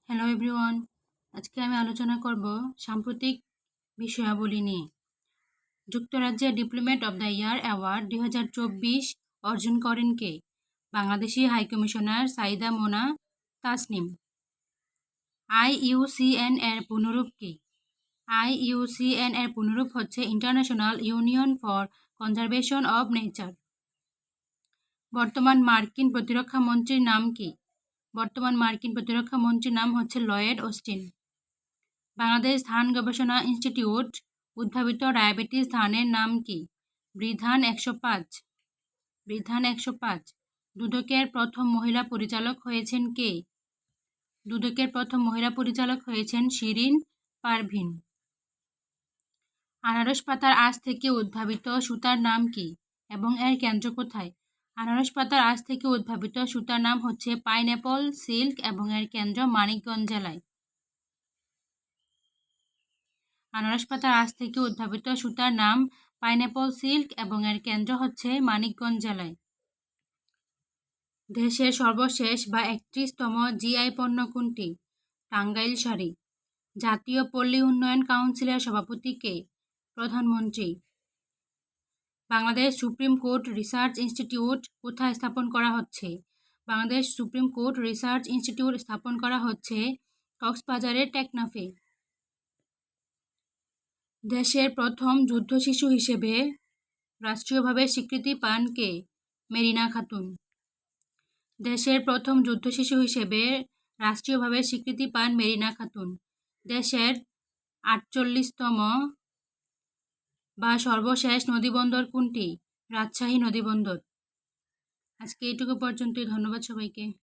Hello everyone, আজকে আমি আলোচনা করব সাম্প্রতিক বিষয়াবলী নিয়ে। যুক্তরাজ্যের diplomat of the year award 2024 অর্জন করেন কে? বাংলাদেশি হাইকমিশনার সাইদা মোনা তাসনিম। IUCN এর পুনরূপ কি? IUCN এর পুনরূপ হচ্ছে international union for conservation of nature. বর্তমান মার্কিন প্রতিরক্ষা মন্ত্রীর নাম কি? বর্তমান মার্কিন প্রতিরক্ষা মন্ত্রীর নাম হচ্ছে লয়েড অস্টিন। বাংলাদেশ ধান গবেষণা ইনস্টিটিউট উদ্ভাবিত ডায়াবেটিস ধানের নাম কি? বৃধান 105। বৃধান 105। দুদকের প্রথম মহিলা পরিচালক হয়েছেন কে? দুদকের প্রথম মহিলা পরিচালক হয়েছেন শিরিন পারভীন। আনারস পাতার আঁশ থেকে উদ্ভাবিত সুতার নাম কি এবং এর কেন্দ্র কোথায়? আনারস পাতার আঁশ থেকে উদ্ভাবিত সুতার নাম হচ্ছে পাইনঅ্যাপল সিল্ক এবং এর কেন্দ্র মানিকগঞ্জ জেলায়। আনারস পাতার আঁশ থেকে উদ্ভাবিত সুতার নাম পাইনঅ্যাপল সিল্ক এবং এর কেন্দ্র হচ্ছে মানিকগঞ্জ জেলায়। দেশের সর্বশেষ বা 31তম জিআই পণ্য কোনটি? টাঙ্গাইল শাড়ি। জাতীয় পল্লী উন্নয়ন কাউন্সিলের সভাপতি কে? প্রধানমন্ত্রী। Bangladesh supreme court research institute কোথায় স্থাপন করা হচ্ছে? Bangladesh supreme court research institute স্থাপন করা হচ্ছে কক্সবাজারের টেকনাফে। দেশের প্রথম যুদ্ধ শিশু হিসেবে রাষ্ট্রীয়ভাবে স্বীকৃতি পান কে? মেরিনা খাতুন। দেশের প্রথম যুদ্ধ শিশু হিসেবে রাষ্ট্রীয়ভাবে স্বীকৃতি পান মেরিনা খাতুন। দেশের 48তম বা সর্বশেষ নদীবন্দর কোনটি? রাজশাহী নদীবন্দর। আজকে এইটুকু পর্যন্তই। ধন্যবাদ সবাইকে।